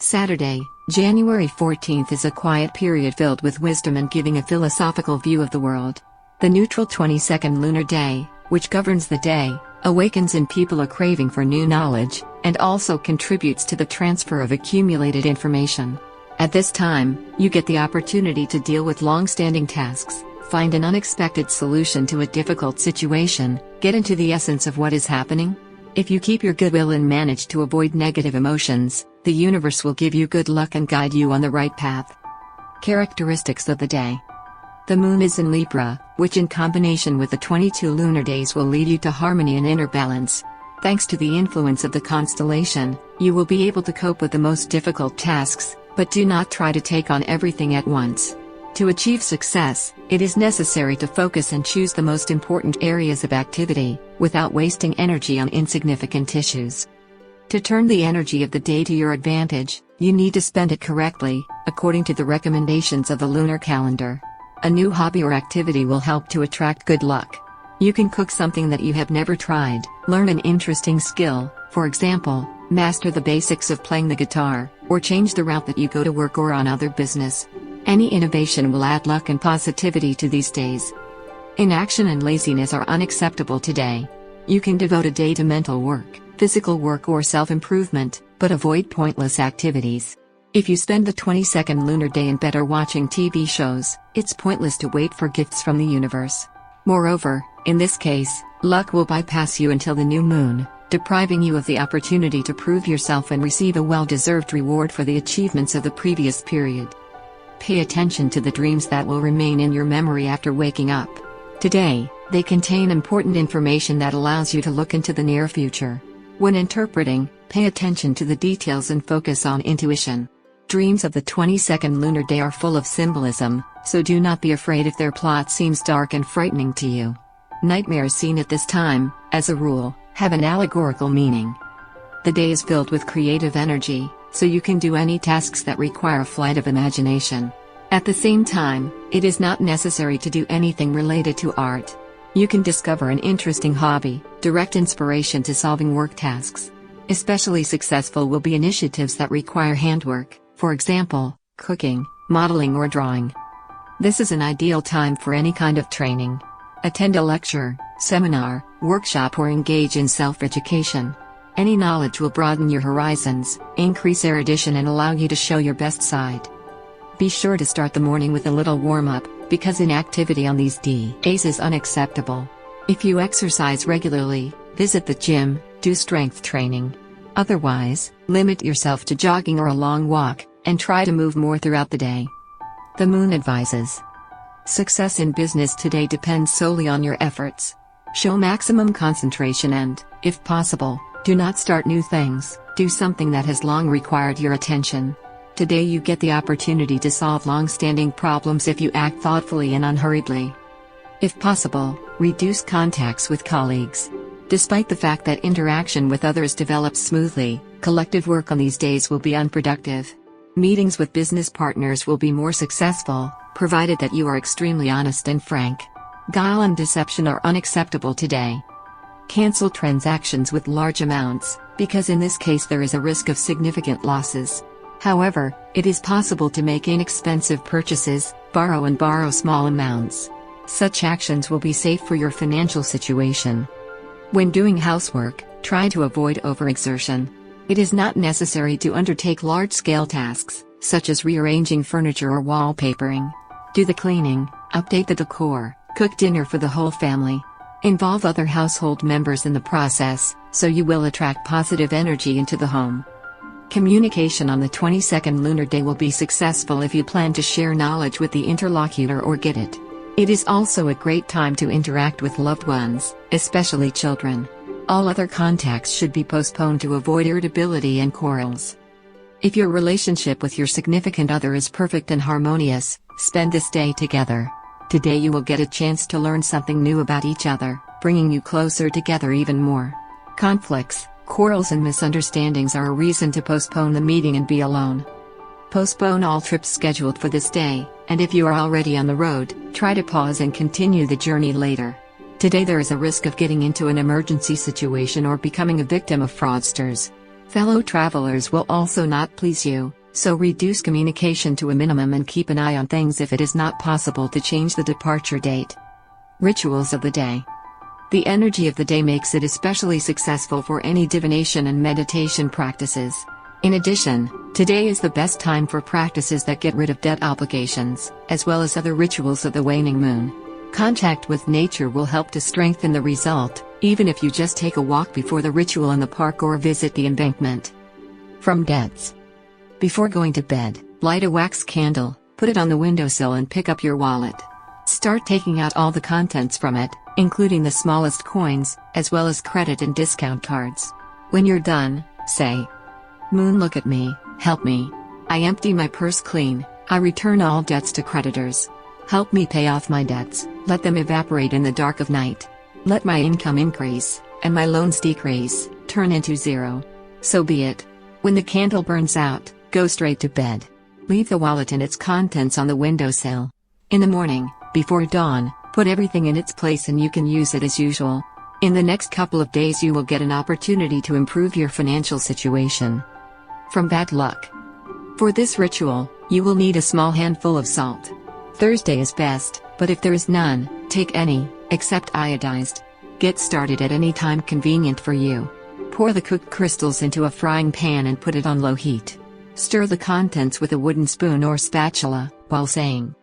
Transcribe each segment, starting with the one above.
Saturday, January 14th is a quiet period filled with wisdom and giving a philosophical view of the world. The neutral 22nd lunar day, which governs the day, awakens in people a craving for new knowledge, and also contributes to the transfer of accumulated information. At this time, you get the opportunity to deal with long-standing tasks, find an unexpected solution to a difficult situation, get into the essence of what is happening. If you keep your goodwill and manage to avoid negative emotions, the universe will give you good luck and guide you on the right path. Characteristics of the day. The moon is in Libra, which in combination with the 22 lunar days will lead you to harmony and inner balance. Thanks to the influence of the constellation, you will be able to cope with the most difficult tasks, but do not try to take on everything at once. To achieve success, it is necessary to focus and choose the most important areas of activity, without wasting energy on insignificant issues. To turn the energy of the day to your advantage, you need to spend it correctly, according to the recommendations of the lunar calendar. A new hobby or activity will help to attract good luck. You can cook something that you have never tried, learn an interesting skill, for example, master the basics of playing the guitar, or change the route that you go to work or on other business. Any innovation will add luck and positivity to these days. Inaction and laziness are unacceptable today. You can devote a day to mental work, physical work or self-improvement, but avoid pointless activities. If you spend the 22nd lunar day in bed or watching TV shows, it's pointless to wait for gifts from the universe. Moreover, in this case, luck will bypass you until the new moon, depriving you of the opportunity to prove yourself and receive a well-deserved reward for the achievements of the previous period. Pay attention to the dreams that will remain in your memory after waking up. Today, they contain important information that allows you to look into the near future. When interpreting, pay attention to the details and focus on intuition. Dreams of the 22nd lunar day are full of symbolism, so do not be afraid if their plot seems dark and frightening to you. Nightmares seen at this time, as a rule, have an allegorical meaning. The day is filled with creative energy, so you can do any tasks that require a flight of imagination. At the same time, it is not necessary to do anything related to art. You can discover an interesting hobby, direct inspiration to solving work tasks. Especially successful will be initiatives that require handwork, for example, cooking, modeling or drawing. This is an ideal time for any kind of training. Attend a lecture, seminar, workshop or engage in self-education. Any knowledge will broaden your horizons, increase erudition and allow you to show your best side. Be sure to start the morning with a little warm-up, because inactivity on these days is unacceptable. If you exercise regularly, visit the gym, do strength training. Otherwise, limit yourself to jogging or a long walk, and try to move more throughout the day. The moon advises. Success in business today depends solely on your efforts. Show maximum concentration and, if possible, do not start new things, do something that has long required your attention. Today you get the opportunity to solve long-standing problems if you act thoughtfully and unhurriedly. If possible, reduce contacts with colleagues. Despite the fact that interaction with others develops smoothly, collective work on these days will be unproductive. Meetings with business partners will be more successful, provided that you are extremely honest and frank. Guile and deception are unacceptable today. Cancel transactions with large amounts, because in this case there is a risk of significant losses. However, it is possible to make inexpensive purchases, borrow small amounts. Such actions will be safe for your financial situation. When doing housework, try to avoid overexertion. It is not necessary to undertake large-scale tasks, such as rearranging furniture or wallpapering. Do the cleaning, update the decor, cook dinner for the whole family. Involve other household members in the process, so you will attract positive energy into the home. Communication on the 22nd lunar day will be successful if you plan to share knowledge with the interlocutor or get it. It is also a great time to interact with loved ones, especially children. All other contacts should be postponed to avoid irritability and quarrels. If your relationship with your significant other is perfect and harmonious, spend this day together. Today you will get a chance to learn something new about each other, bringing you closer together even more. Conflicts, quarrels and misunderstandings are a reason to postpone the meeting and be alone. Postpone all trips scheduled for this day, and if you are already on the road, try to pause and continue the journey later. Today there is a risk of getting into an emergency situation or becoming a victim of fraudsters. Fellow travelers will also not please you, so reduce communication to a minimum and keep an eye on things if it is not possible to change the departure date. Rituals of the day. The energy of the day makes it especially successful for any divination and meditation practices. In addition, today is the best time for practices that get rid of debt obligations, as well as other rituals of the waning moon. Contact with nature will help to strengthen the result, even if you just take a walk before the ritual in the park or visit the embankment. From debts. Before going to bed, light a wax candle, put it on the windowsill and pick up your wallet. Start taking out all the contents from it, including the smallest coins, as well as credit and discount cards. When you're done, say, "Moon, look at me, help me. I empty my purse clean, I return all debts to creditors. Help me pay off my debts, let them evaporate in the dark of night. Let my income increase, and my loans decrease, turn into zero. So be it." When the candle burns out, go straight to bed. Leave the wallet and its contents on the windowsill. In the morning, before dawn, put everything in its place and you can use it as usual. In the next couple of days you will get an opportunity to improve your financial situation. From bad luck. For this ritual, you will need a small handful of salt. Thursday is best, but if there is none, take any, except iodized. Get started at any time convenient for you. Pour the cooked crystals into a frying pan and put it on low heat. Stir the contents with a wooden spoon or spatula, while saying,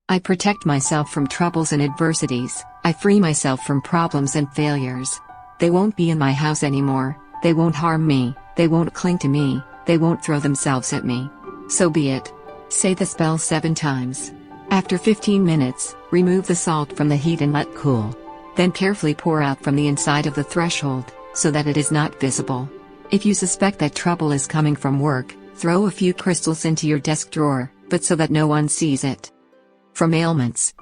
"I protect myself from troubles and adversities, I free myself from problems and failures. They won't be in my house anymore, they won't harm me, they won't cling to me, they won't throw themselves at me. So be it." Say the spell 7 times. After 15 minutes, remove the salt from the heat and let cool. Then carefully pour out from the inside of the threshold, so that it is not visible. If you suspect that trouble is coming from work, throw a few crystals into your desk drawer, but so that no one sees it. From ailments.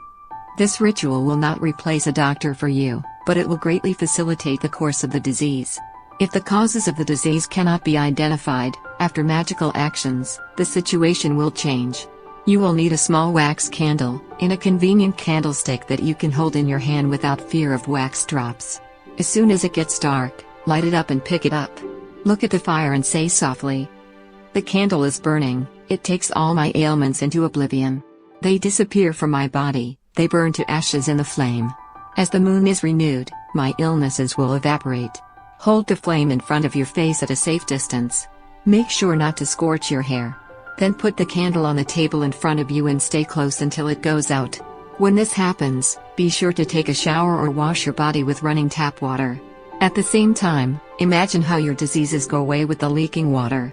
This ritual will not replace a doctor for you, but it will greatly facilitate the course of the disease. If the causes of the disease cannot be identified, after magical actions, the situation will change. You will need a small wax candle, in a convenient candlestick that you can hold in your hand without fear of wax drops. As soon as it gets dark, light it up and pick it up. Look at the fire and say softly, "The candle is burning, it takes all my ailments into oblivion. They disappear from my body, they burn to ashes in the flame. As the moon is renewed, my illnesses will evaporate." Hold the flame in front of your face at a safe distance. Make sure not to scorch your hair. Then put the candle on the table in front of you and stay close until it goes out. When this happens, be sure to take a shower or wash your body with running tap water. At the same time, imagine how your diseases go away with the leaking water.